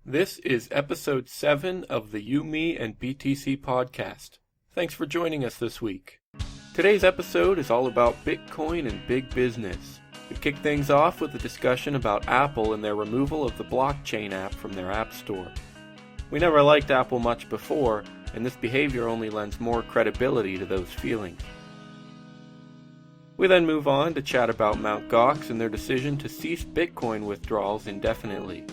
This is episode 7 of the You, Me, and BTC podcast. Thanks for joining us this week. Today's episode is all about Bitcoin and big business. We kick things off with a discussion about Apple and their removal of the blockchain app from their App Store. We never liked Apple much before, and this behavior only lends more credibility to those feelings. We then move on to chat about MtGox and their decision to cease Bitcoin withdrawals indefinitely.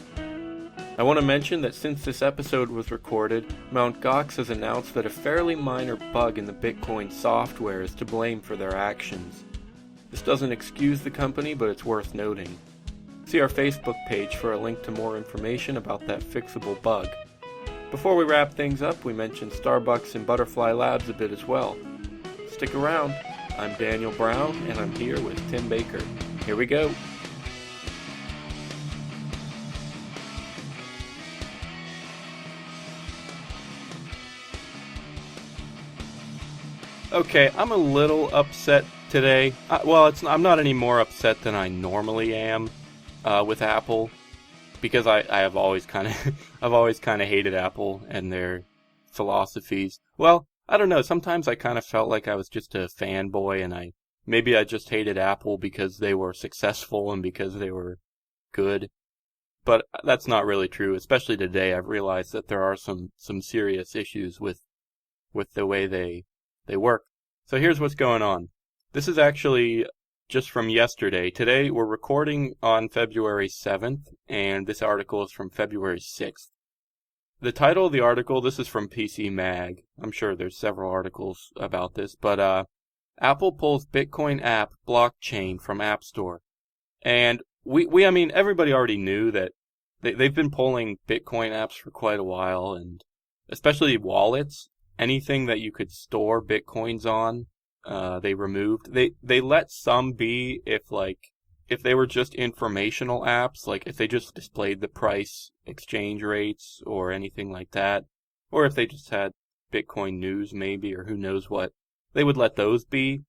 I want to mention that since this episode was recorded, MtGox has announced that a fairly minor bug in the Bitcoin software is to blame for their actions. This doesn't excuse the company, but it's worth noting. See our Facebook page for a link to more information about that fixable bug. Before we wrap things up, we mentioned Starbucks and Butterfly Labs a bit as well. Stick around. I'm Daniel Brown, and I'm here with Tim Baker. Here we go. Okay, I'm a little upset today. I'm not any more upset than I normally am with Apple, because I have always kind of hated Apple and their philosophies. Well, I don't know, sometimes I kind of felt like I was just a fanboy, and maybe I just hated Apple because they were successful and because they were good. But that's not really true, especially today. I've realized that there are some serious issues with the way they work. So here's what's going on. This is actually just from yesterday. Today we're recording on February 7th, and this article is from February 6th. The title of the article, this is from PC Mag. I'm sure there's several articles about this, but Apple pulls Bitcoin app blockchain from App Store. And I mean, everybody already knew that they've been pulling Bitcoin apps for quite a while, and especially wallets, anything that you could store Bitcoins on, they removed. They let some be if they were just informational apps, like if they just displayed the price, exchange rates, or anything like that, or if they just had Bitcoin news maybe, or who knows what, they would let those be.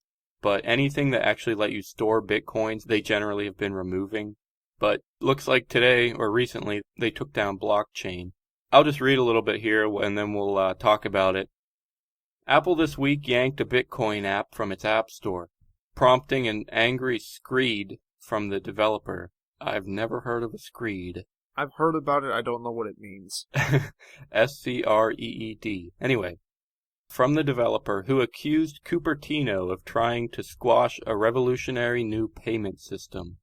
But anything that actually let you store Bitcoins, they generally have been removing. But looks like today, or recently, they took down blockchain. I'll just read a little bit here, and then we'll talk about it. Apple this week yanked a Bitcoin app from its App Store, prompting an angry screed from the developer. I've never heard of a screed. I've heard about it, I don't know what it means. S-C-R-E-E-D. Anyway, from the developer who accused Cupertino of trying to squash a revolutionary new payment system.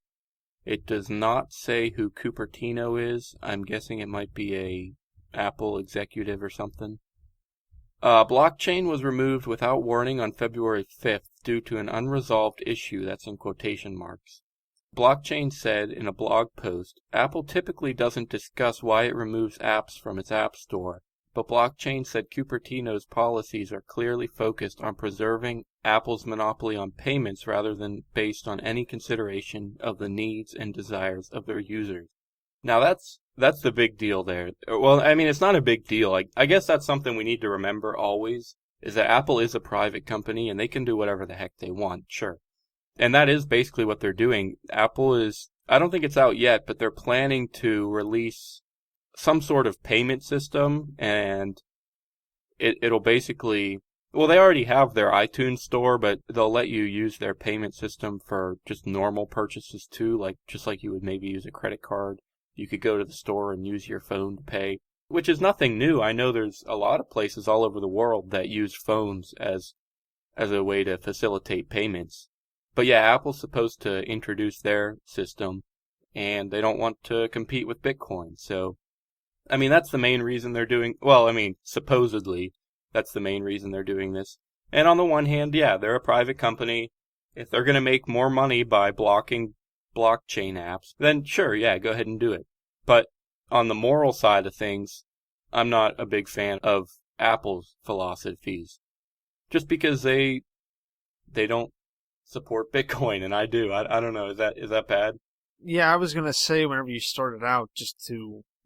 It does not say who Cupertino is. I'm guessing it might be a Apple executive or something. Blockchain was removed without warning on February 5th due to an unresolved issue, that's in quotation marks. Blockchain said in a blog post, Apple typically doesn't discuss why it removes apps from its App Store, but Blockchain said Cupertino's policies are clearly focused on preserving Apple's monopoly on payments rather than based on any consideration of the needs and desires of their users. Now that's the big deal there. Well, I mean, it's not a big deal. I guess that's something we need to remember always, is that Apple is a private company and they can do whatever the heck they want, sure. And that is basically what they're doing. Apple is, I don't think it's out yet, but they're planning to release some sort of payment system, and it'll basically, well, they already have their iTunes store, but they'll let you use their payment system for just normal purchases too, just like you would maybe use a credit card. You could go to the store and use your phone to pay, which is nothing new. I know there's a lot of places all over the world that use phones as a way to facilitate payments. But yeah, Apple's supposed to introduce their system, and they don't want to compete with Bitcoin. So, I mean, that's the main reason they're doing, well, I mean, supposedly, that's the main reason they're doing this. And on the one hand, yeah, they're a private company. If they're going to make more money by blocking blockchain apps, then sure, yeah, go ahead and do it. But on the moral side of things, I'm not a big fan of Apple's philosophies. Just because they don't support Bitcoin, and I do. I don't know, is that bad? Yeah, I was going to say whenever you started out,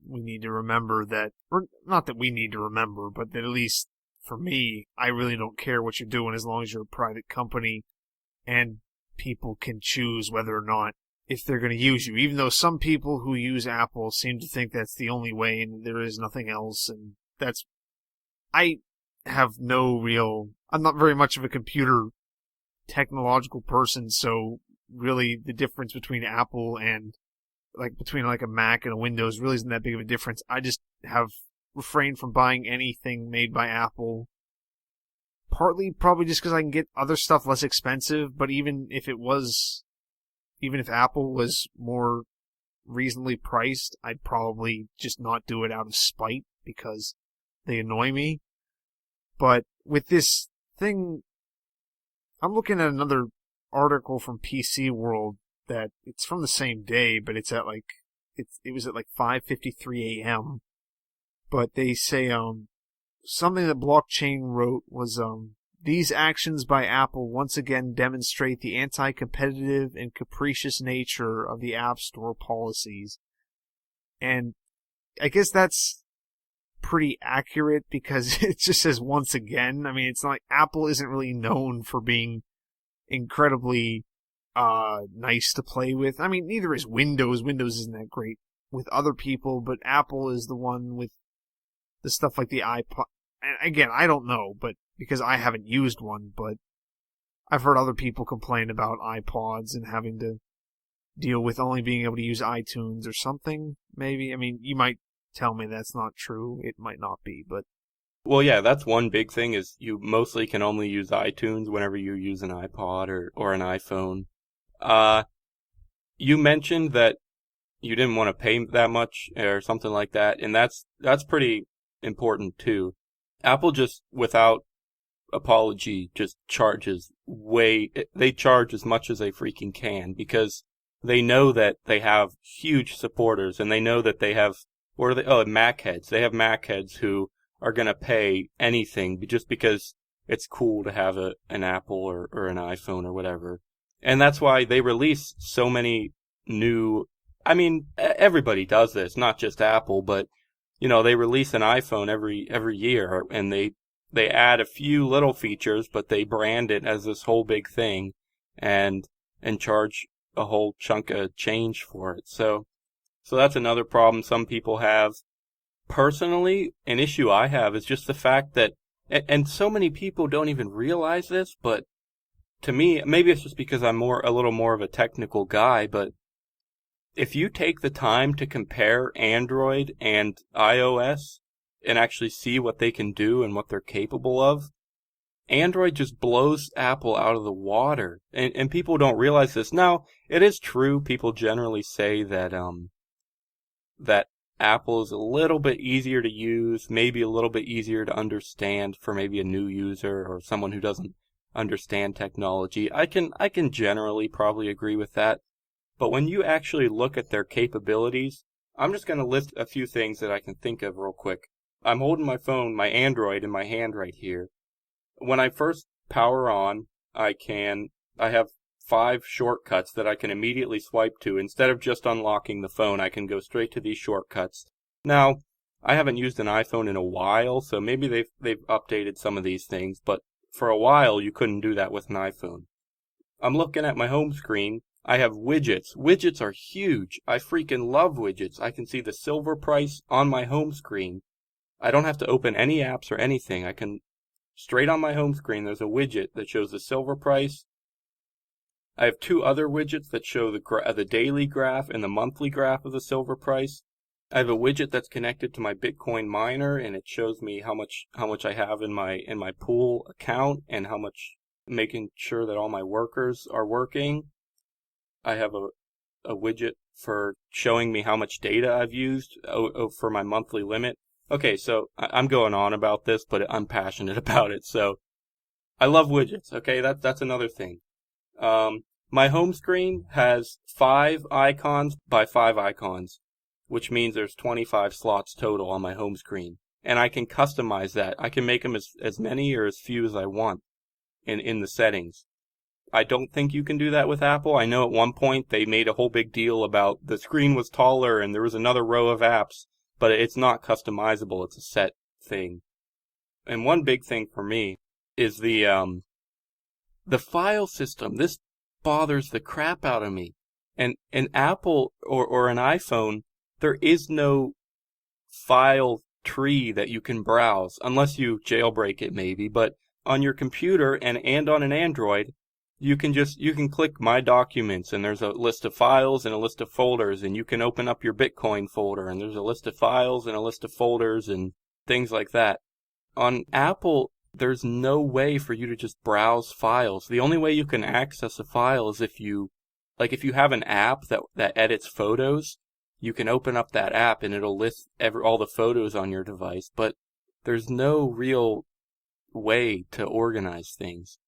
we need to remember that, or not that we need to remember, but that at least for me, I really don't care what you're doing as long as you're a private company and people can choose whether or not if they're going to use you, even though some people who use Apple seem to think that's the only way and there is nothing else. And I have I'm not very much of a computer technological person, so really the difference between Apple and between a Mac and a Windows really isn't that big of a difference. I just have refrained from buying anything made by Apple, partly probably just because I can get other stuff less expensive, but even if Apple was more reasonably priced, I'd probably just not do it out of spite because they annoy me. But with this thing, I'm looking at another article from PC World that it's from the same day, but it's at it was at 5:53 a.m. But they say something that Blockchain wrote was these actions by Apple once again demonstrate the anti-competitive and capricious nature of the App Store policies. And I guess that's pretty accurate because it just says once again. I mean, it's not like Apple isn't really known for being incredibly nice to play with. I mean, neither is Windows. Windows isn't that great with other people, but Apple is the one with the stuff like the iPod. And again, I don't know, but because I haven't used one, but I've heard other people complain about iPods and having to deal with only being able to use iTunes or something, maybe. I mean, you might tell me that's not true. It might not be, but... Well, yeah, that's one big thing is you mostly can only use iTunes whenever you use an iPod or an iPhone. You mentioned that you didn't want to pay that much or something like that, and that's pretty important too. Apple just, without apology, just charges they charge as much as they freaking can because they know that they have huge supporters and they know that they have, Mac heads. They have Mac heads who are going to pay anything just because it's cool to have an Apple or an iPhone or whatever. And that's why they release so many new, I mean, everybody does this, not just Apple, but, they release an iPhone every year and they add a few little features, but they brand it as this whole big thing and charge a whole chunk of change for it. So that's another problem some people have. Personally, an issue I have is just the fact that, and so many people don't even realize this, but to me, maybe it's just because I'm a little more of a technical guy, but if you take the time to compare Android and iOS and actually see what they can do and what they're capable of, Android just blows Apple out of the water. And people don't realize this. Now, it is true, people generally say that that Apple is a little bit easier to use, maybe a little bit easier to understand for maybe a new user or someone who doesn't understand technology. I can generally probably agree with that. But when you actually look at their capabilities, I'm just going to list a few things that I can think of real quick. I'm holding my phone, my Android, in my hand right here. When I first power on, I have 5 shortcuts that I can immediately swipe to. Instead of just unlocking the phone, I can go straight to these shortcuts. Now, I haven't used an iPhone in a while, so maybe they've updated some of these things, but for a while you couldn't do that with an iPhone. I'm looking at my home screen. I have widgets. Widgets are huge. I freaking love widgets. I can see the silver price on my home screen. I don't have to open any apps or anything. I can, straight on my home screen, there's a widget that shows the silver price. I have 2 other widgets that show the daily graph and the monthly graph of the silver price. I have a widget that's connected to my Bitcoin miner, and it shows me how much I have in my pool account and how much, making sure that all my workers are working. I have a widget for showing me how much data I've used for my monthly limit. Okay, so I'm going on about this, but I'm passionate about it. So I love widgets. Okay, that's another thing. My home screen has 5 icons by 5 icons, which means there's 25 slots total on my home screen. And I can customize that. I can make them as many or as few as I want in the settings. I don't think you can do that with Apple. I know at one point they made a whole big deal about the screen was taller and there was another row of apps, but it's not customizable. It's a set thing. And one big thing for me is the file system. This bothers the crap out of me. And an Apple or an iPhone, there is no file tree that you can browse, unless you jailbreak it maybe. But on your computer and on an Android, you can click My Documents, and there's a list of files and a list of folders, and you can open up your Bitcoin folder, and there's a list of files and a list of folders and things like that. On Apple, there's no way for you to just browse files. The only way you can access a file is if you have an app that edits photos, you can open up that app and it'll list all the photos on your device, but there's no real way to organize things.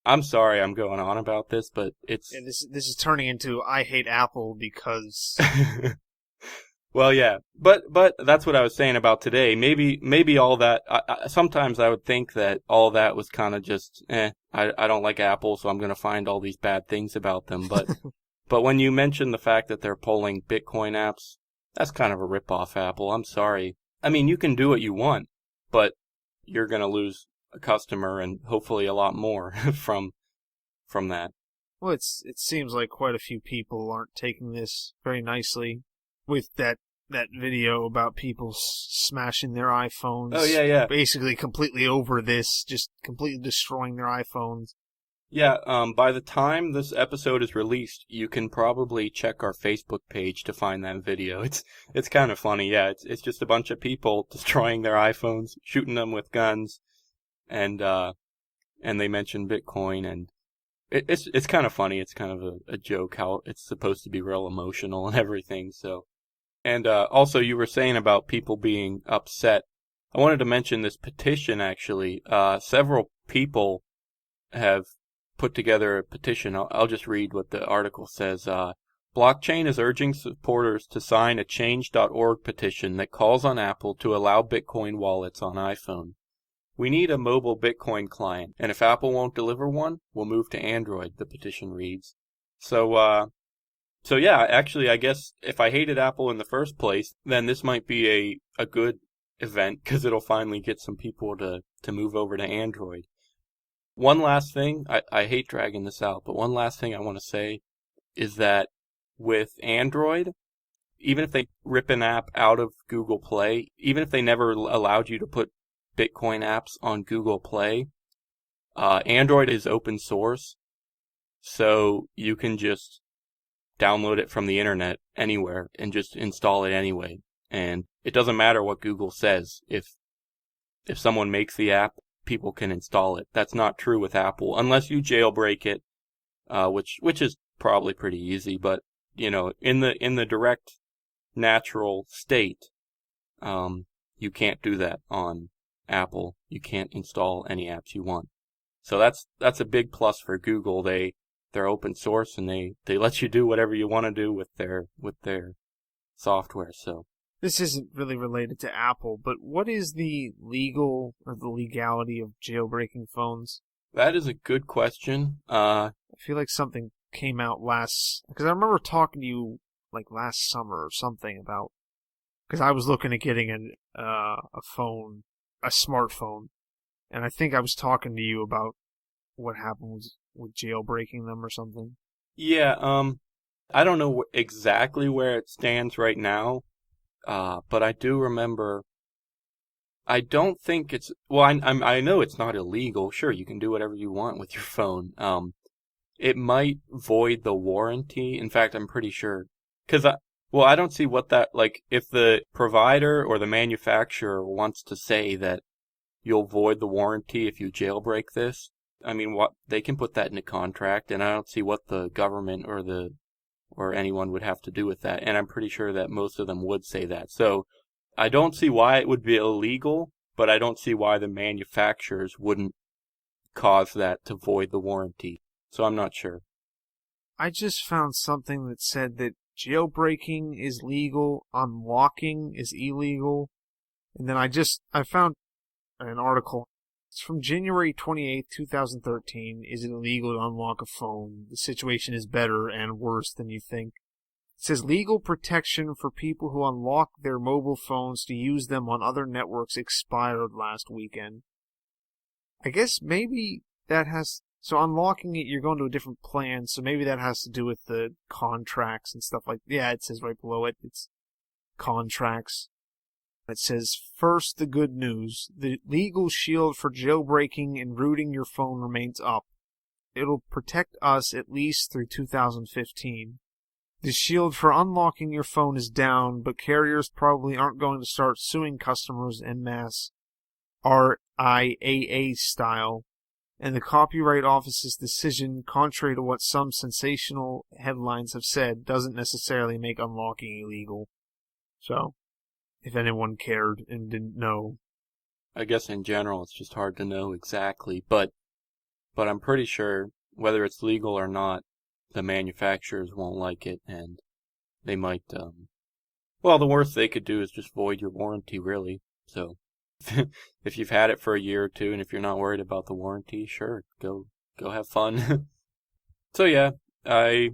I'm sorry I'm going on about this, but it's... And this is turning into I hate Apple because... Well, yeah, but that's what I was saying about today. Maybe all that. Sometimes I would think that all that was kind of just, I don't like Apple, so I'm going to find all these bad things about them. But but when you mention the fact that they're pulling Bitcoin apps, that's kind of a rip-off, Apple. I'm sorry. I mean, you can do what you want, but you're going to lose a customer and hopefully a lot more from that. Well, it seems like quite a few people aren't taking this very nicely. With that video about people smashing their iPhones. Oh, yeah. Basically completely over this, just completely destroying their iPhones. Yeah, by the time this episode is released, you can probably check our Facebook page to find that video. It's kind of funny, yeah. It's just a bunch of people destroying their iPhones, shooting them with guns, and they mention Bitcoin, and it's kind of funny. It's kind of a joke how it's supposed to be real emotional and everything, so... And also, you were saying about people being upset. I wanted to mention this petition, actually. Several people have put together a petition. I'll just read what the article says. Blockchain is urging supporters to sign a change.org petition that calls on Apple to allow Bitcoin wallets on iPhone. We need a mobile Bitcoin client, and if Apple won't deliver one, we'll move to Android, the petition reads. So yeah, actually, I guess if I hated Apple in the first place, then this might be a good event, because it'll finally get some people to move over to Android. One last thing, I hate dragging this out, but one last thing I want to say is that with Android, even if they rip an app out of Google Play, even if they never allowed you to put Bitcoin apps on Google Play, Android is open source, so you can just download it from the internet anywhere and just install it anyway. And it doesn't matter what Google says. If someone makes the app, people can install it. That's not true with Apple, unless you jailbreak it, which is probably pretty easy. But in the direct natural state, you can't do that on Apple. You can't install any apps you want. So that's a big plus for Google. They're open source, and they let you do whatever you want to do with their software. So this isn't really related to Apple, but what is the legality of jailbreaking phones? That is a good question. I feel like something came out because I remember talking to you like last summer or something about, because I was looking at getting a smartphone, and I think I was talking to you about what happened with jailbreaking them or something. Yeah, I don't know exactly where it stands right now, but I do remember. I don't think it's I know it's not illegal. Sure, you can do whatever you want with your phone. It might void the warranty. In fact, I'm pretty sure, because I don't see what that, like, if the provider or the manufacturer wants to say that you'll void the warranty if you jailbreak this. I mean, they can put that in a contract, and I don't see what the government or anyone would have to do with that. And I'm pretty sure that most of them would say that. So I don't see why it would be illegal, but I don't see why the manufacturers wouldn't cause that to void the warranty. So I'm not sure. I just found something that said that jailbreaking is legal, unlocking is illegal, and then I found an article. It's from January 28th, 2013. Is it illegal to unlock a phone? The situation is better and worse than you think. It says legal protection for people who unlock their mobile phones to use them on other networks expired last weekend. I guess maybe that has So unlocking it, you're going to a different plan, so maybe that has to do with the contracts and stuff like that. Yeah, it says right below it, it's contracts. It says, first, the good news. The legal shield for jailbreaking and rooting your phone remains up. It'll protect us at least through 2015. The shield for unlocking your phone is down, but carriers probably aren't going to start suing customers en masse, RIAA style. And the Copyright Office's decision, contrary to what some sensational headlines have said, doesn't necessarily make unlocking illegal. So, if anyone cared and didn't know. I guess in general it's just hard to know exactly, but I'm pretty sure whether it's legal or not, the manufacturers won't like it, and they might, well, the worst they could do is just void your warranty, really. So, if you've had it for a year or two, and if you're not worried about the warranty, sure, go have fun. So yeah, I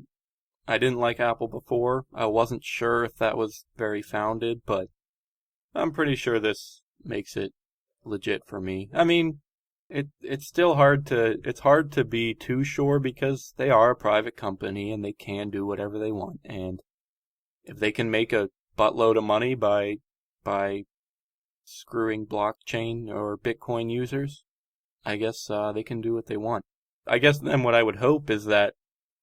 didn't like Apple before. I wasn't sure if that was very founded, but I'm pretty sure this makes it legit for me. I mean, it's still hard to be too sure because they are a private company and they can do whatever they want. And if they can make a buttload of money by screwing blockchain or Bitcoin users, I guess they can do what they want. I guess then what I would hope is that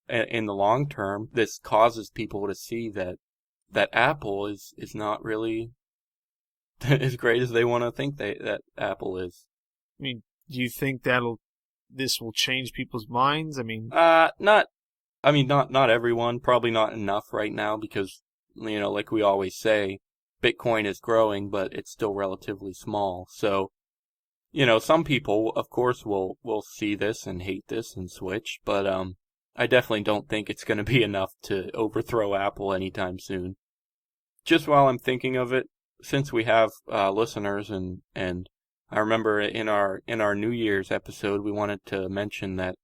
in the long term, this causes people to see that Apple is not really as great as they want to think that Apple is. I mean, do you think this will change people's minds? I mean, not everyone, probably not enough right now because, like we always say, Bitcoin is growing, but it's still relatively small. So, some people, of course, will see this and hate this and switch, but I definitely don't think it's going to be enough to overthrow Apple anytime soon. Just while I'm thinking of it, since we have listeners and I remember in our New Year's episode we wanted to mention that,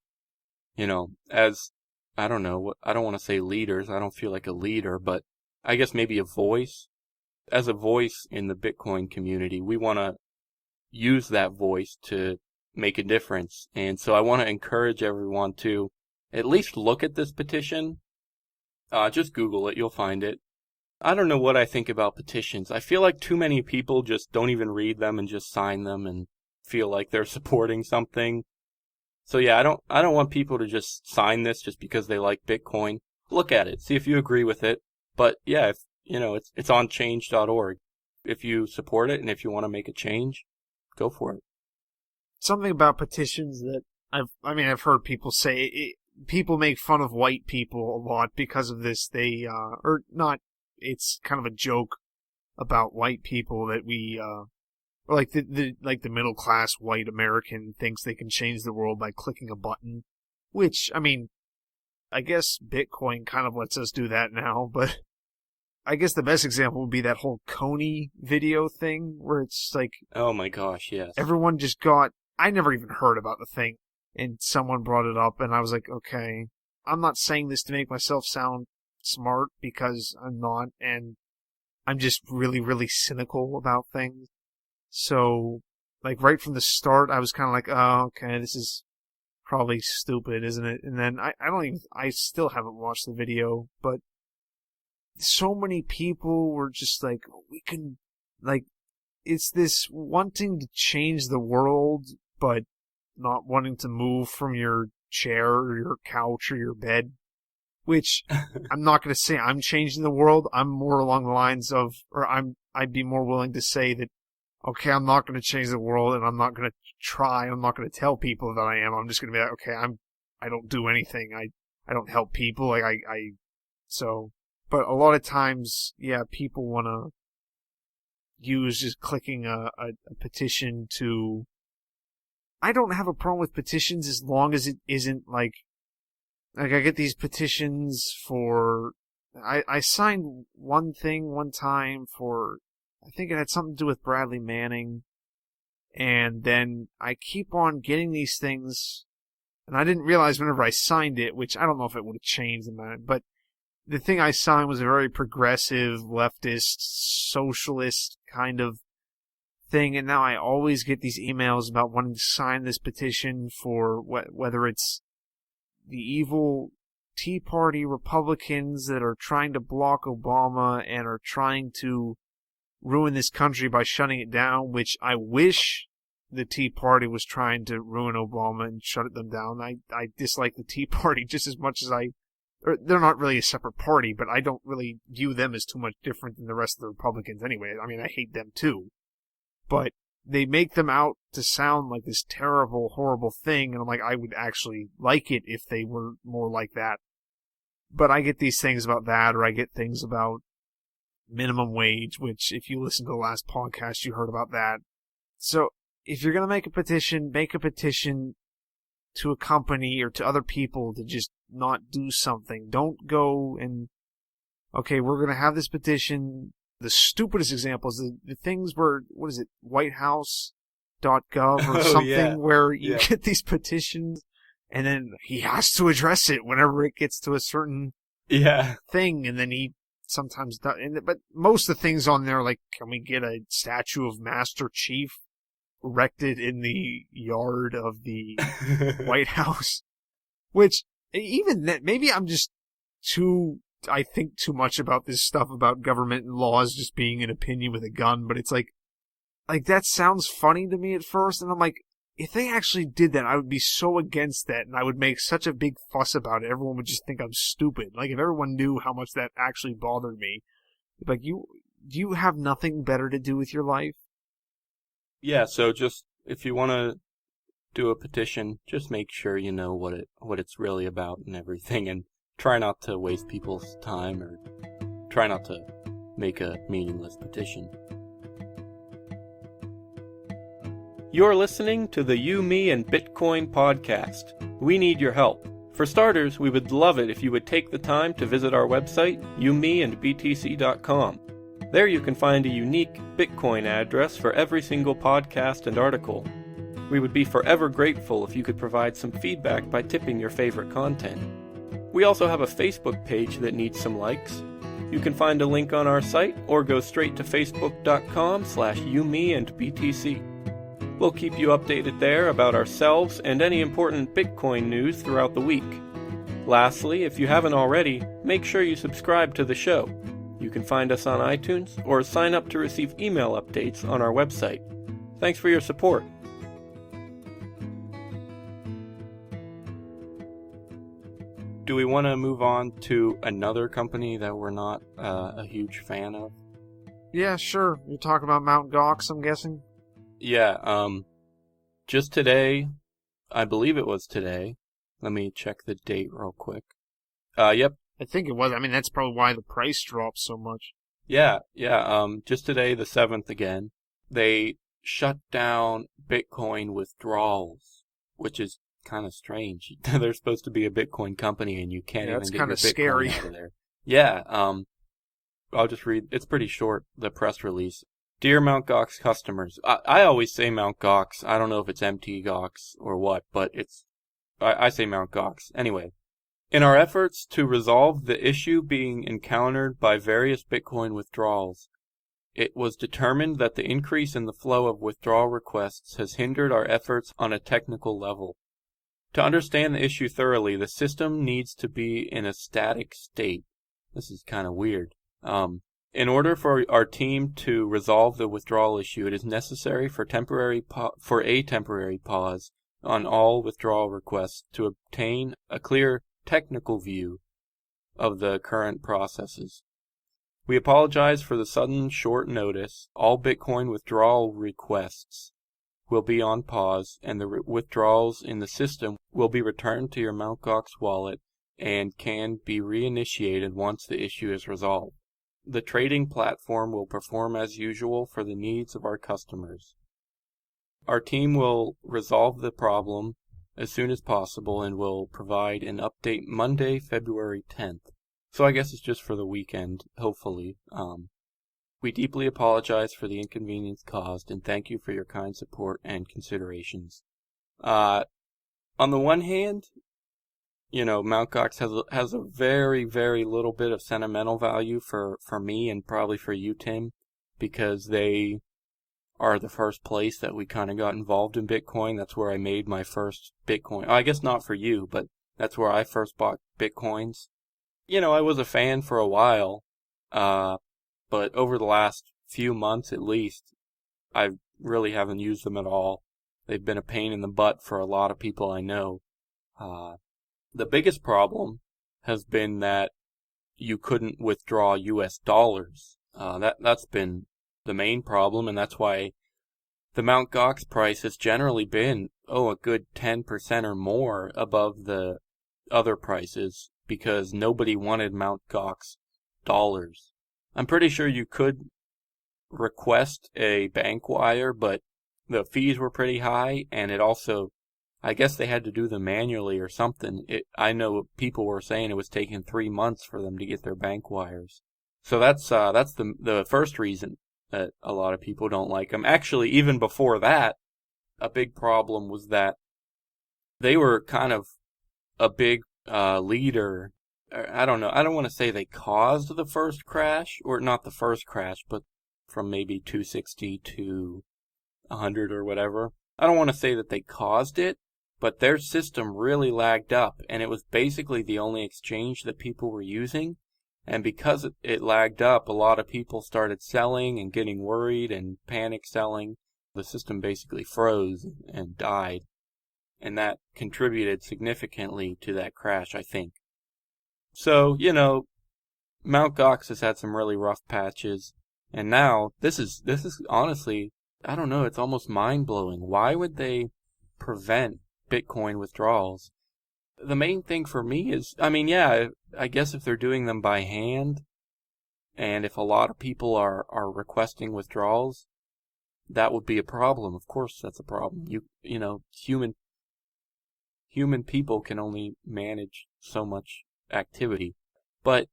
as I don't want to say leaders, I don't feel like a leader, but I guess maybe a voice. As a voice in the Bitcoin community, we want to use that voice to make a difference. And so I want to encourage everyone to at least look at this petition. Just Google it, you'll find it. I don't know what I think about petitions. I feel like too many people just don't even read them and just sign them and feel like they're supporting something. So yeah, I don't want people to just sign this just because they like Bitcoin. Look at it, see if you agree with it. But yeah, if it's on change.org. If you support it and if you want to make a change, go for it. Something about petitions that I've heard people say, people make fun of white people a lot because of this. They, or not, it's kind of a joke about white people that we, like the middle class white American thinks they can change the world by clicking a button, which, I guess Bitcoin kind of lets us do that now, but I guess the best example would be that whole Coney video thing where it's like, oh my gosh, yes. Everyone I never even heard about the thing, and someone brought it up, and I was like, okay, I'm not saying this to make myself sound smart because I'm not, and I'm just really, really cynical about things. So, like, right from the start, I was kind of like, oh, okay, this is probably stupid, isn't it? And then I still haven't watched the video, but so many people were just like, it's this wanting to change the world, but not wanting to move from your chair or your couch or your bed, which I'm not going to say I'm changing the world. I'm more along the lines of, I'd be more willing to say that, okay, I'm not going to change the world and I'm not going to tell people that I am. I'm just going to be like, okay, I don't do anything. I don't help people. But a lot of times, yeah, people want to use just clicking a petition to... I don't have a problem with petitions as long as it isn't like I get these petitions for... I signed one thing one time for... I think it had something to do with Bradley Manning. And then I keep on getting these things, and I didn't realize whenever I signed it, which I don't know if it would have changed the matter, but the thing I signed was a very progressive, leftist, socialist kind of thing, and now I always get these emails about wanting to sign this petition for whether it's the evil Tea Party Republicans that are trying to block Obama and are trying to ruin this country by shutting it down, which I wish the Tea Party was trying to ruin Obama and shut them down. I dislike the Tea Party just as much as they're not really a separate party, but I don't really view them as too much different than the rest of the Republicans anyway. I mean, I hate them too. But they make them out to sound like this terrible, horrible thing, and I'm like, I would actually like it if they were more like that. But I get these things about that, or I get things about minimum wage, which if you listen to the last podcast, you heard about that. So if you're going to make a petition to a company or to other people to just not do something. Don't go and, okay, we're going to have this petition. The stupidest examples, the things where, what is it, whitehouse.gov or something, where you get these petitions and then he has to address it whenever it gets to a certain thing, and then he sometimes does. But most of the things on there, like, can we get a statue of Master Chief erected in the yard of the White House? Which, even that, maybe I'm just I think too much about this stuff about government and laws just being an opinion with a gun, but it's like that sounds funny to me at first, and I'm like, if they actually did that, I would be so against that, and I would make such a big fuss about it. Everyone would just think I'm stupid. Like, if everyone knew how much that actually bothered me, like, do you have nothing better to do with your life? Yeah, so just, if you want to do a petition, just make sure you know what it's really about and everything, and try not to waste people's time, or try not to make a meaningless petition. You're listening to the You, Me, and Bitcoin podcast. We need your help. For starters, we would love it if you would take the time to visit our website, youmeandbtc.com. There you can find a unique Bitcoin address for every single podcast and article. We would be forever grateful if you could provide some feedback by tipping your favorite content. We also have a Facebook page that needs some likes. You can find a link on our site or go straight to facebook.com/youmeandbtc. We'll keep you updated there about ourselves and any important Bitcoin news throughout the week. Lastly, if you haven't already, make sure you subscribe to the show. You can find us on iTunes or sign up to receive email updates on our website. Thanks for your support. Do we want to move on to another company that we're not a huge fan of? Yeah, sure. You're talking about MtGox, I'm guessing? Yeah, just today, I believe it was today. Let me check the date real quick. Yep. I think it was. I mean, that's probably why the price dropped so much. Yeah, just today, the 7th again, they shut down Bitcoin withdrawals, which is kind of strange. They're supposed to be a Bitcoin company and you can't even get your Bitcoin scary. out of there. Yeah, I'll just read, it's pretty short, the press release. Dear MtGox customers, I always say MtGox. I don't know if it's MtGox or what, but I say MtGox. Anyway, in our efforts to resolve the issue being encountered by various Bitcoin withdrawals, it was determined that the increase in the flow of withdrawal requests has hindered our efforts on a technical level. To understand the issue thoroughly, the system needs to be in a static state. This is kind of weird. In order for our team to resolve the withdrawal issue, it is necessary for a temporary pause on all withdrawal requests to obtain a clear technical view of the current processes. We apologize for the sudden short notice. All Bitcoin withdrawal requests will be on pause, and the withdrawals in the system will be returned to your MtGox wallet and can be reinitiated once the issue is resolved. The trading platform will perform as usual for the needs of our customers. Our team will resolve the problem as soon as possible and will provide an update Monday, February 10th. So I guess it's just for the weekend, hopefully. We deeply apologize for the inconvenience caused and thank you for your kind support and considerations. On the one hand, you know, MtGox has a very, very little bit of sentimental value for me and probably for you, Tim, because they are the first place that we kind of got involved in Bitcoin. That's where I made my first Bitcoin. I guess not for you, but that's where I first bought Bitcoins. I was a fan for a while, but over the last few months at least, I really haven't used them at all. They've been a pain in the butt for a lot of people I know. The biggest problem has been that you couldn't withdraw US dollars. That's been the main problem, and that's why the MtGox price has generally been, a good 10% or more above the other prices, because nobody wanted MtGox dollars. I'm pretty sure you could request a bank wire, but the fees were pretty high, and it also, I guess they had to do them manually or something. I know people were saying it was taking 3 months for them to get their bank wires. So that's the first reason that a lot of people don't like them. Actually, even before that, a big problem was that they were kind of a big leader. I don't know. I don't want to say they caused the first crash, or not the first crash, but from maybe 260 to 100 or whatever. I don't want to say that they caused it, but their system really lagged up, and it was basically the only exchange that people were using. And because it lagged up, a lot of people started selling and getting worried and panic selling. The system basically froze and died. And that contributed significantly to that crash, I think. So, MtGox has had some really rough patches. And now, this is honestly, I don't know, it's almost mind-blowing. Why would they prevent Bitcoin withdrawals? The main thing for me is, I guess if they're doing them by hand, and if a lot of people are requesting withdrawals, that would be a problem. Of course, that's a problem. Human people can only manage so much activity. But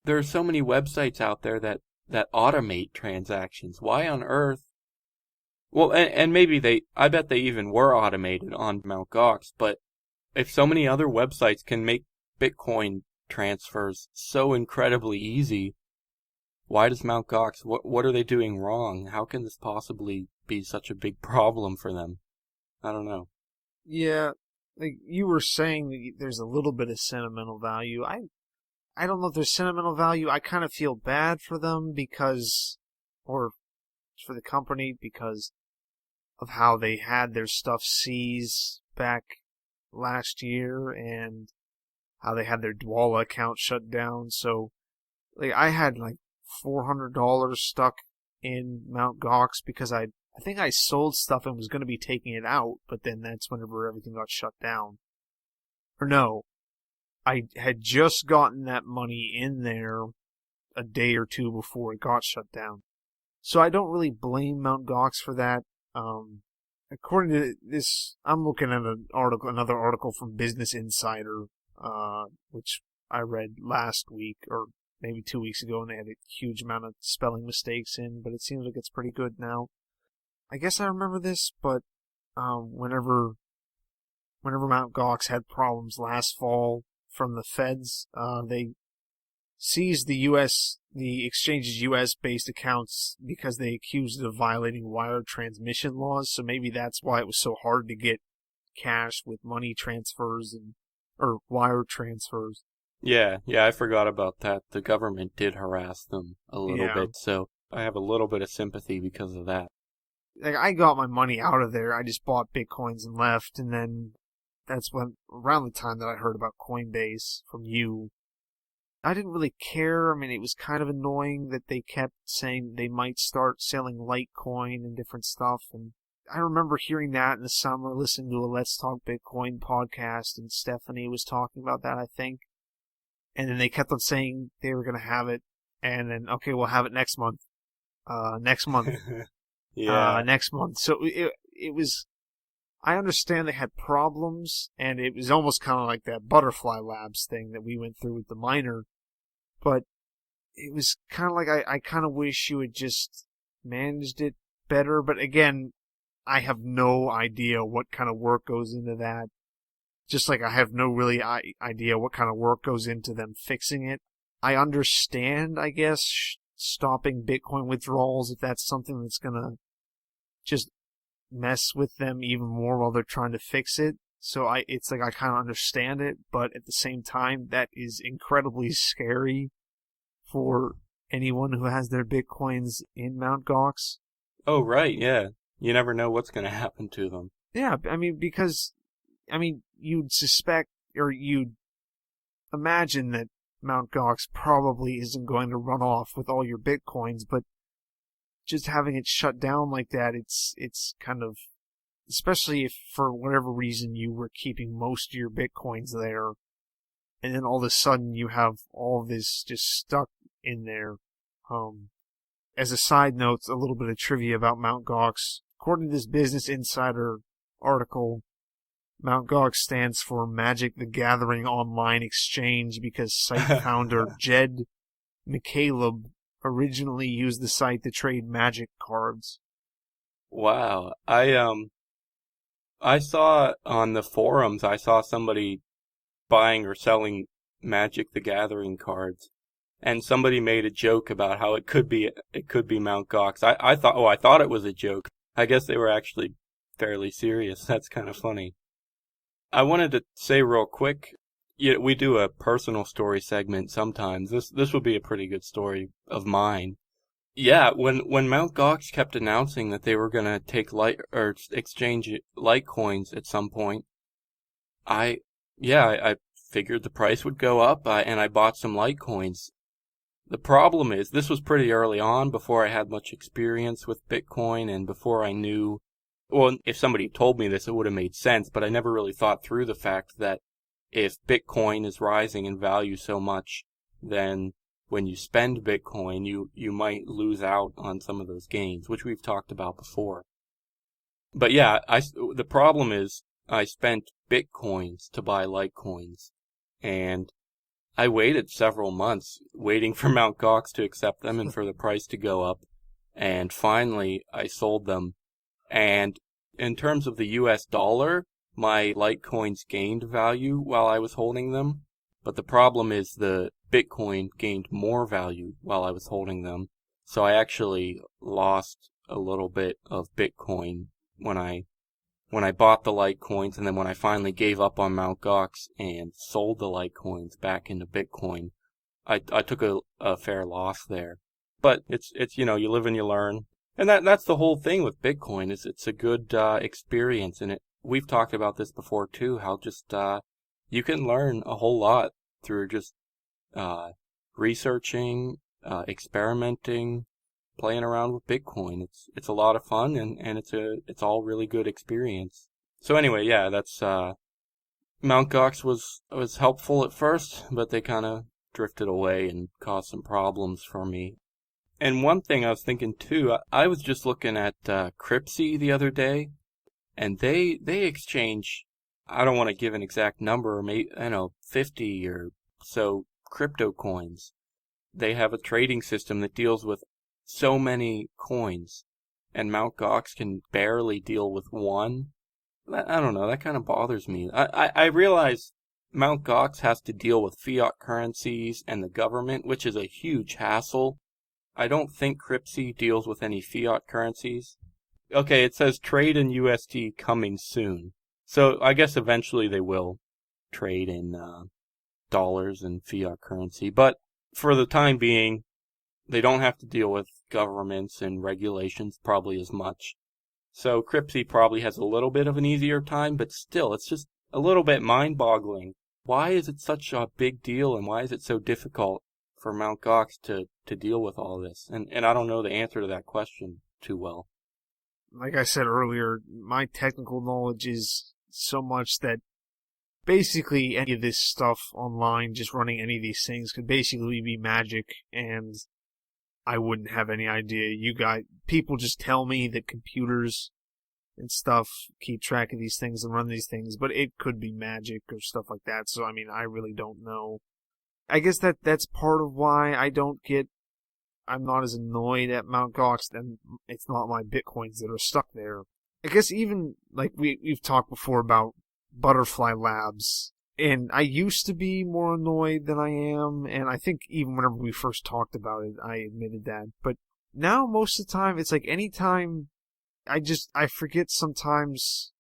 there are so many websites out there that automate transactions. Why on earth? Well, and maybe I bet they even were automated on MtGox, but if so many other websites can make Bitcoin transfers so incredibly easy, why does MtGox, what are they doing wrong? How can this possibly be such a big problem for them? I don't know. Yeah, like you were saying, that there's a little bit of sentimental value. I don't know if there's sentimental value. I kind of feel bad for them or for the company, because of how they had their stuff seized back last year, and how they had their Dwala account shut down. So, I had $400 stuck in MtGox because I think I sold stuff and was going to be taking it out, but then that's whenever everything got shut down. Or no, I had just gotten that money in there a day or two before it got shut down. So I don't really blame MtGox for that. According to this, I'm looking at another article from Business Insider, which I read last week, or maybe 2 weeks ago, and they had a huge amount of spelling mistakes in, but it seems like it's pretty good now. I guess I remember this, but whenever MtGox had problems last fall from the feds, they seized the exchange's U.S.-based accounts because they accused it of violating wire transmission laws. So maybe that's why it was so hard to get cash with money transfers or wire transfers. Yeah, I forgot about that. The government did harass them a little bit, so I have a little bit of sympathy because of that. I got my money out of there. I just bought Bitcoins and left, and then that's around the time that I heard about Coinbase from you. I didn't really care. It was kind of annoying that they kept saying they might start selling Litecoin and different stuff. And I remember hearing that in the summer, listening to a Let's Talk Bitcoin podcast, and Stephanie was talking about that, I think. And then they kept on saying they were going to have it, and then, okay, we'll have it next month. Next month. Next month. So it was, I understand they had problems, and it was almost kind of like that Butterfly Labs thing that we went through with the miner, but it was kind of like I kind of wish you had just managed it better. But again, I have no idea what kind of work goes into that. Just like I have no really idea what kind of work goes into them fixing it. I understand, I guess, stopping Bitcoin withdrawals if that's something that's going to just mess with them even more while they're trying to fix it. So it's like I kind of understand it, but at the same time, that is incredibly scary for anyone who has their Bitcoins in MtGox. Oh, right, yeah. You never know what's going to happen to them. Yeah, I mean, because, you'd suspect, or you'd imagine that MtGox probably isn't going to run off with all your Bitcoins, but just having it shut down like that, it's kind of, especially if for whatever reason you were keeping most of your Bitcoins there, and then all of a sudden you have all of this just stuck in there. As a side note, a little bit of trivia about MtGox. According to this Business Insider article, MtGox stands for Magic the Gathering Online Exchange because site founder Jed McCaleb originally used the site to trade Magic cards. Wow. I saw on the forums, I saw somebody buying or selling Magic the Gathering cards. And somebody made a joke about how it could be MtGox. I thought it was a joke. I guess they were actually fairly serious. That's kind of funny. I wanted to say real quick, we do a personal story segment sometimes. This would be a pretty good story of mine. Yeah, when MtGox kept announcing that they were gonna take exchange Litecoins at some point, I figured the price would go up, and I bought some Litecoins. The problem is, this was pretty early on, before I had much experience with Bitcoin, and before I knew, well, if somebody told me this, it would have made sense, but I never really thought through the fact that if Bitcoin is rising in value so much, then when you spend Bitcoin, you might lose out on some of those gains, which we've talked about before. But yeah, the problem is, I spent Bitcoins to buy Litecoins, and I waited several months waiting for MtGox to accept them and for the price to go up. And finally, I sold them. And in terms of the US dollar, my Litecoins gained value while I was holding them. But the problem is the Bitcoin gained more value while I was holding them. So I actually lost a little bit of Bitcoin when I bought the Litecoins, and then when I finally gave up on MtGox and sold the Litecoins back into Bitcoin, I took a fair loss there. But it's you live and you learn. And that's the whole thing with Bitcoin, is it's a good experience, and we've talked about this before too, how just you can learn a whole lot through just researching, experimenting, playing around with Bitcoin. It's a lot of fun, and it's all really good experience. So anyway, yeah, that's MtGox was helpful at first, but they kind of drifted away and caused some problems for me. And one thing I was thinking too, I was just looking at Cryptsy the other day, and they exchange, I don't want to give an exact number, maybe 50 or so crypto coins. They have a trading system that deals with so many coins, and MtGox can barely deal with one. I don't know, that kind of bothers me. I realize MtGox has to deal with fiat currencies and the government, which is a huge hassle. I don't think Cryptsy deals with any fiat currencies. Okay, it says trade in USD coming soon. So I guess eventually they will trade in dollars and fiat currency. But for the time being, they don't have to deal with governments and regulations probably as much. So Cryptsy probably has a little bit of an easier time, but still, it's just a little bit mind-boggling. Why is it such a big deal, and why is it so difficult for MtGox to deal with all this? And I don't know the answer to that question too well. Like I said earlier, my technical knowledge is so much that basically any of this stuff online, just running any of these things, could basically be magic, and I wouldn't have any idea. People just tell me that computers and stuff keep track of these things and run these things, but it could be magic or stuff like that. So, I really don't know. I guess that's part of why I'm not as annoyed at MtGox, and it's not my Bitcoins that are stuck there. I guess even, like, we've talked before about Butterfly Labs, and I used to be more annoyed than I am, and I think even whenever we first talked about it, I admitted that. But now, most of the time, it's like anytime I forget sometimes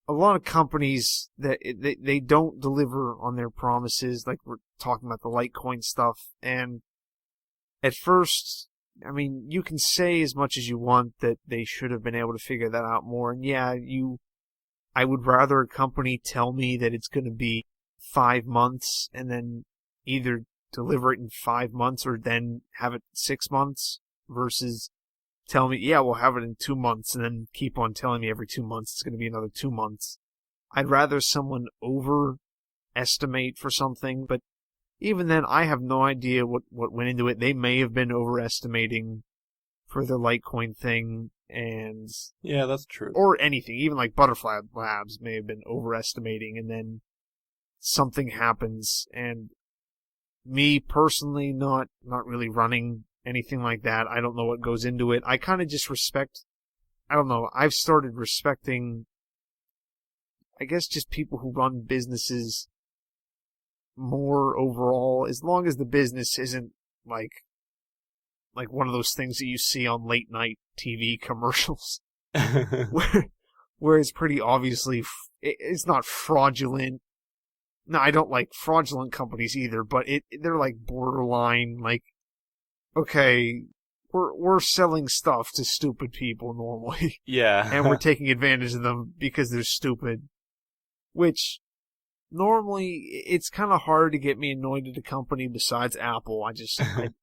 a lot of companies that they don't deliver on their promises, like we're talking about the Litecoin stuff. And at first, I mean, you can say as much as you want that they should have been able to figure that out more. And yeah, I would rather a company tell me that it's going to be 5 months and then either deliver it in 5 months or then have it 6 months versus tell me, yeah, we'll have it in 2 months and then keep on telling me every 2 months it's going to be another 2 months. I'd rather someone overestimate for something, but even then, I have no idea what went into it. They may have been overestimating for the Litecoin thing, and yeah, that's true. Or anything, even like Butterfly Labs may have been overestimating, and then something happens. And me personally, not really running anything like that. I don't know what goes into it. I kind of just respect. I don't know. I've started respecting, I guess, just people who run businesses more overall, as long as the business isn't like one of those things that you see on late night TV commercials where it's pretty obviously it's not fraudulent. No, I don't like fraudulent companies either, but they're like borderline, like, okay, we're selling stuff to stupid people normally. Yeah. And we're taking advantage of them because they're stupid, which normally, it's kind of hard to get me annoyed at a company besides Apple.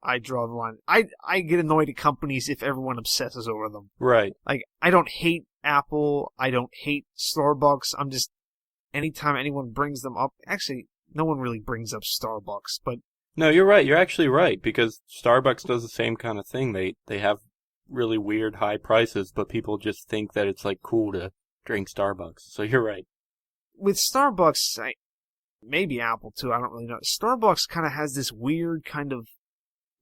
I draw the line. I get annoyed at companies if everyone obsesses over them. Right. Like, I don't hate Apple. I don't hate Starbucks. I'm just, anytime anyone brings them up, actually, no one really brings up Starbucks, but. No, you're right. You're actually right, because Starbucks does the same kind of thing. They have really weird high prices, but people just think that it's like cool to drink Starbucks. So you're right. With Starbucks, maybe Apple too, I don't really know. Starbucks kind of has this weird kind of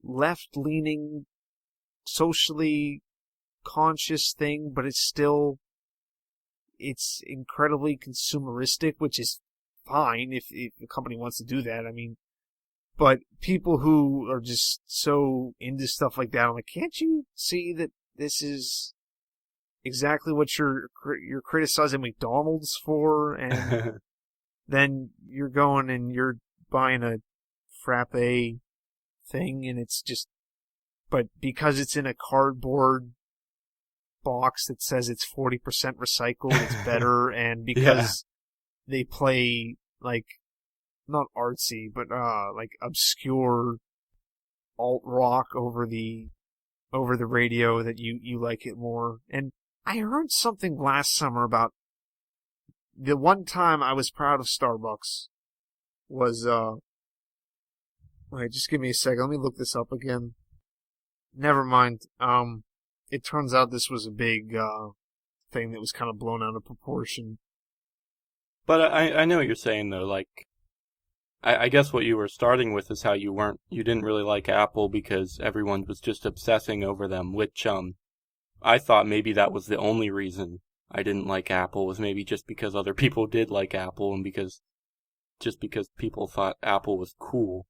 left-leaning, socially conscious thing, but it's incredibly consumeristic, which is fine if the company wants to do that. I mean, but people who are just so into stuff like that, I'm like, can't you see that this is exactly what you're criticizing McDonald's for? And then you're going and you're buying a frappe thing, and it's just, but because it's in a cardboard box that says it's 40% recycled, it's better. And because they play like, not artsy, but like obscure alt rock over the radio, that you like it more. And I heard something last summer about the one time I was proud of Starbucks was, wait, just give me a second. Let me look this up again. Never mind. It turns out this was a big, thing that was kind of blown out of proportion. But I know what you're saying, though. Like, I guess what you were starting with is how you didn't really like Apple because everyone was just obsessing over them, which, I thought maybe that was the only reason I didn't like Apple, was maybe just because other people did like Apple, and because people thought Apple was cool.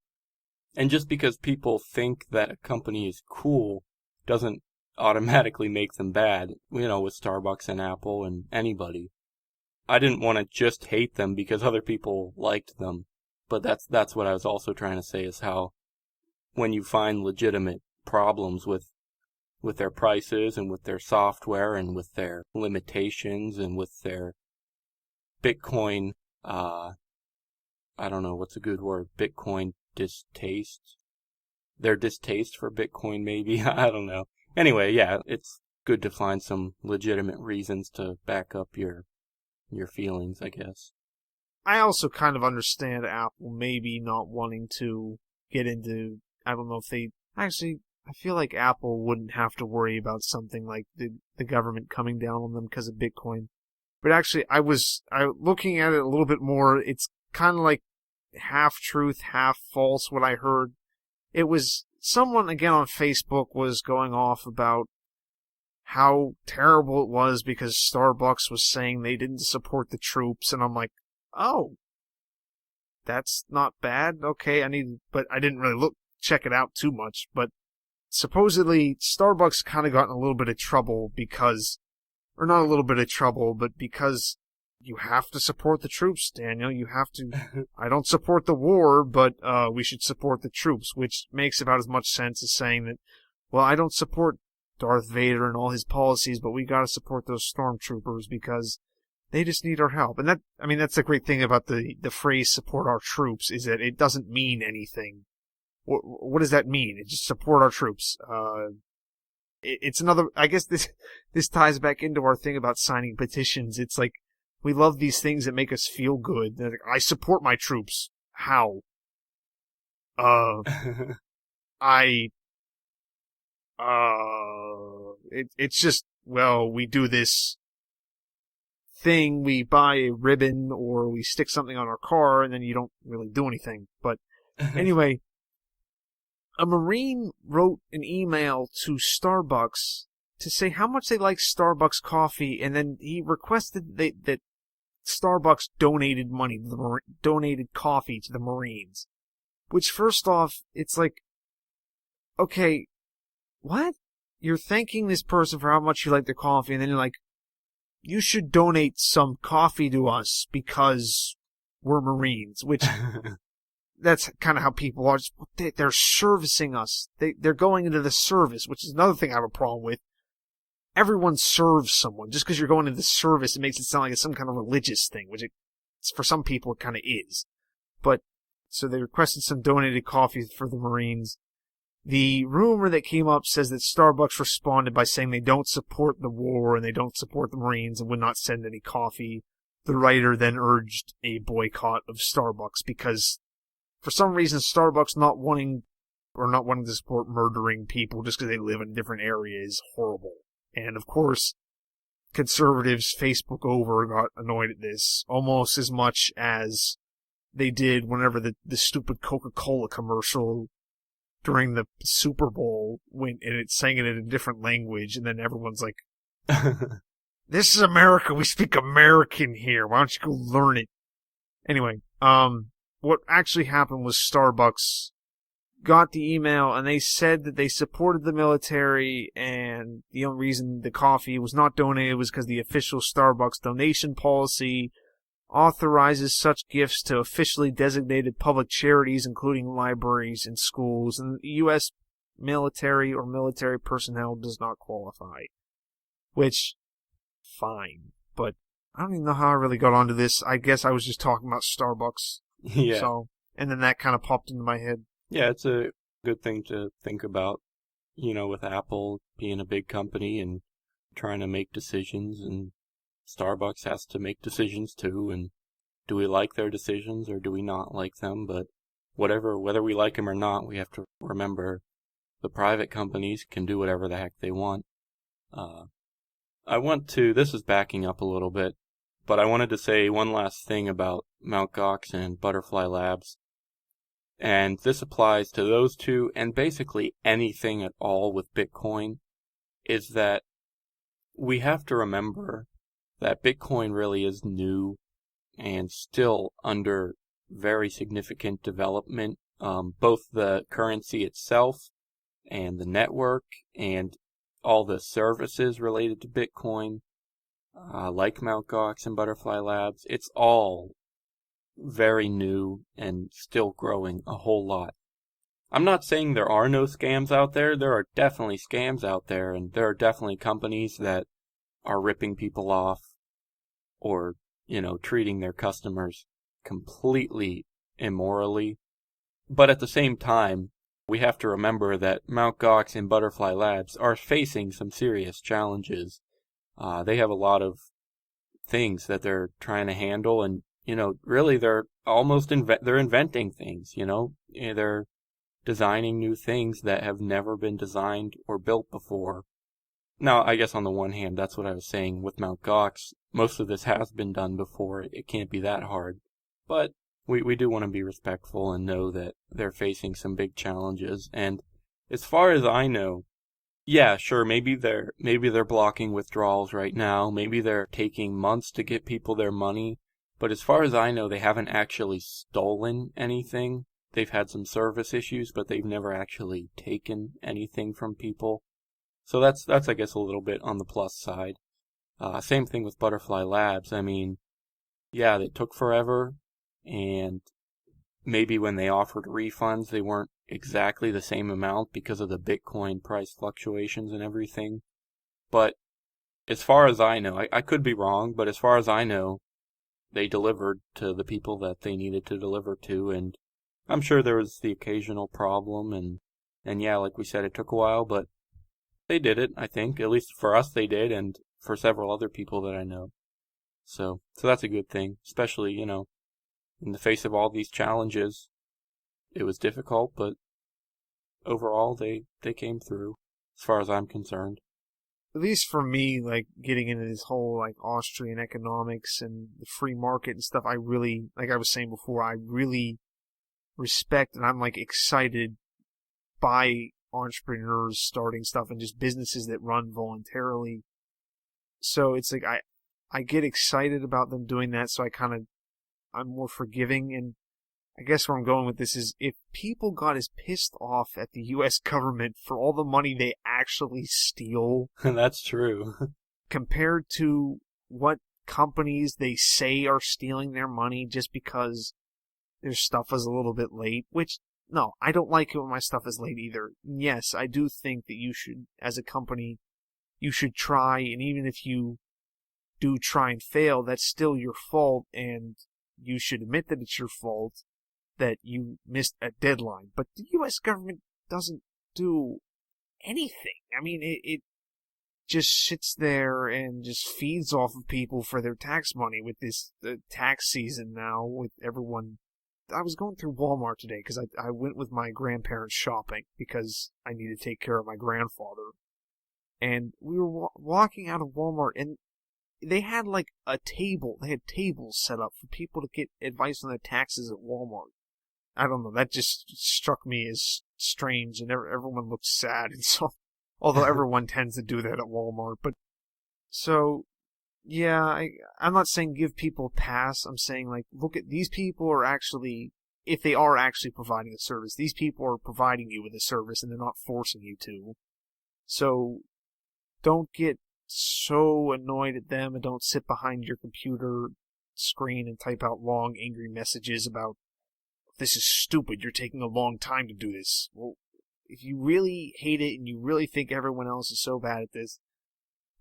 And just because people think that a company is cool doesn't automatically make them bad, with Starbucks and Apple and anybody. I didn't want to just hate them because other people liked them. But that's what I was also trying to say, is how when you find legitimate problems with their prices and with their software and with their limitations and with their Bitcoin, I don't know what's a good word, Bitcoin distaste? Their distaste for Bitcoin, maybe? I don't know. Anyway, yeah, it's good to find some legitimate reasons to back up your feelings, I guess. I also kind of understand Apple maybe not wanting to get into, I don't know if they, actually, I feel like Apple wouldn't have to worry about something like the government coming down on them because of Bitcoin. But actually, I looking at it a little bit more, it's kind of like half truth, half false what I heard. It was someone, again on Facebook, was going off about how terrible it was because Starbucks was saying they didn't support the troops, and I'm like, oh, that's not bad. Okay, but I didn't really check it out too much. But supposedly Starbucks kind of got in a little bit of trouble because or not a little bit of trouble, but because you have to support the troops, Daniel. You have to. I don't support the war, but we should support the troops, which makes about as much sense as saying that, well, I don't support Darth Vader and all his policies, but we gotta support those stormtroopers because they just need our help. And that's the great thing about the phrase support our troops, is that it doesn't mean anything. What does that mean? It just support our troops. It's another, I guess this ties back into our thing about signing petitions. It's like, we love these things that make us feel good. Like, I support my troops. How? It's just, well, we do this thing, we buy a ribbon or we stick something on our car and then you don't really do anything. But anyway, a Marine wrote an email to Starbucks to say how much they like Starbucks coffee, and then he requested that Starbucks donated donated coffee to the Marines. Which, first off, it's like, okay, what? You're thanking this person for how much you like their coffee, and then you're like, you should donate some coffee to us because we're Marines, which that's kind of how people are. They're servicing us. They're going into the service, which is another thing I have a problem with. Everyone serves someone. Just because you're going into the service, it makes it sound like it's some kind of religious thing, which for some people it kind of is. But, so they requested some donated coffee for the Marines. The rumor that came up says that Starbucks responded by saying they don't support the war and they don't support the Marines and would not send any coffee. The writer then urged a boycott of Starbucks because, for some reason, Starbucks not wanting to support murdering people just because they live in a different area is horrible. And of course, conservatives Facebook over got annoyed at this almost as much as they did whenever the stupid Coca-Cola commercial during the Super Bowl went and it sang it in a different language, and then everyone's like, this is America, we speak American here, why don't you go learn it? Anyway, what actually happened was Starbucks got the email and they said that they supported the military, and the only reason the coffee was not donated was because the official Starbucks donation policy authorizes such gifts to officially designated public charities, including libraries and schools, and the U.S. military or military personnel does not qualify. Which, fine. But I don't even know how I really got onto this. I guess I was just talking about Starbucks. Yeah. So, and then that kind of popped into my head. Yeah, it's a good thing to think about, with Apple being a big company and trying to make decisions, and Starbucks has to make decisions too, and do we like their decisions or do we not like them? But whether we like them or not, we have to remember the private companies can do whatever the heck they want. This is backing up a little bit, but I wanted to say one last thing about MtGox and Butterfly Labs. And this applies to those two and basically anything at all with Bitcoin, is that we have to remember that Bitcoin really is new and still under very significant development. Both the currency itself and the network and all the services related to Bitcoin, like MtGox and Butterfly Labs, it's all very new and still growing a whole lot. I'm not saying there are no scams out there. There are definitely scams out there, and there are definitely companies that are ripping people off or, treating their customers completely immorally. But at the same time, we have to remember that MtGox and Butterfly Labs are facing some serious challenges. They have a lot of things that they're trying to handle, and really they're almost they're inventing things, they're designing new things that have never been designed or built before. Now, I guess on the one hand, that's what I was saying with MtGox. Most of this has been done before. It can't be that hard. But we do want to be respectful and know that they're facing some big challenges. And as far as I know, yeah, sure, maybe they're blocking withdrawals right now. Maybe they're taking months to get people their money. But as far as I know, they haven't actually stolen anything. They've had some service issues, but they've never actually taken anything from people. So that's I guess a little bit on the plus side. Same thing with Butterfly Labs. I mean, yeah, they took forever, and maybe when they offered refunds, they weren't exactly the same amount because of the Bitcoin price fluctuations and everything. But as far as I know, I could be wrong, but as far as I know, they delivered to the people that they needed to deliver to, and I'm sure there was the occasional problem, and yeah, like we said, it took a while, but they did it, I think. At least for us they did, and for several other people that I know. So that's a good thing, especially, in the face of all these challenges. It was difficult, but overall they came through, as far as I'm concerned. At least for me, like, getting into this whole, like, Austrian economics and the free market and stuff, I really, like I was saying before, I really respect and I'm, like, excited by entrepreneurs starting stuff and just businesses that run voluntarily. So it's like, I get excited about them doing that, so I'm more forgiving. And I guess where I'm going with this is, if people got as pissed off at the U.S. government for all the money they actually steal That's true. compared to what companies they say are stealing their money just because their stuff is a little bit late, which, no, I don't like it when my stuff is late either. Yes, I do think that you should, as a company, you should try, and even if you do try and fail, that's still your fault, and you should admit that it's your fault that you missed a deadline. But the U.S. government doesn't do anything. I mean, it just sits there and just feeds off of people for their tax money with this tax season now, with everyone. I was going through Walmart today because I went with my grandparents shopping because I needed to take care of my grandfather. And we were walking out of Walmart, and they had like a table. They had tables set up for people to get advice on their taxes at Walmart. I don't know. That just struck me as strange, and everyone looked sad. And so, although everyone tends to do that at Walmart, but so yeah, I'm not saying give people a pass. I'm saying, like, look at these people are actually, if they are actually providing a service, these people are providing you with a service, and they're not forcing you to. So don't get so annoyed at them, and don't sit behind your computer screen and type out long, angry messages about, this is stupid, you're taking a long time to do this. Well, if you really hate it and you really think everyone else is so bad at this,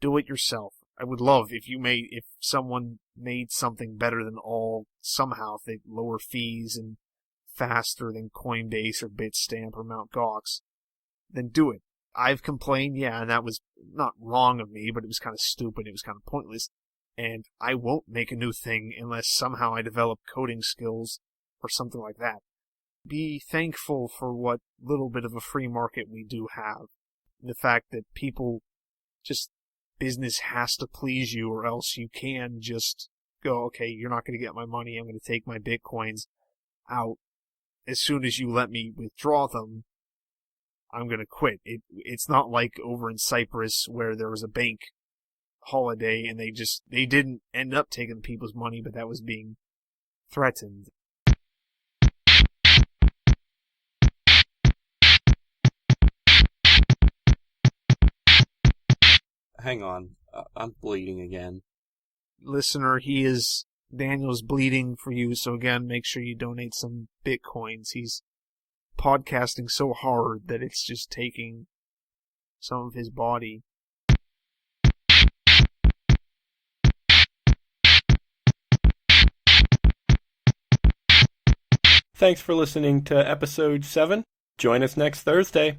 do it yourself. I would love if someone made something better than all, somehow, if they lower fees and faster than Coinbase or Bitstamp or MtGox, then do it. I've complained, yeah, and that was not wrong of me, but it was kind of stupid, it was kind of pointless, and I won't make a new thing unless somehow I develop coding skills or something like that. Be thankful for what little bit of a free market we do have. The fact that business has to please you, or else you can just go, okay, you're not going to get my money, I'm going to take my Bitcoins out. As soon as you let me withdraw them, I'm going to quit. It's not like over in Cyprus where there was a bank holiday and they didn't end up taking people's money, but that was being threatened. Hang on, I'm bleeding again. Listener, Daniel's bleeding for you, so again, make sure you donate some Bitcoins. He's podcasting so hard that it's just taking some of his body. Thanks for listening to episode 7. Join us next Thursday.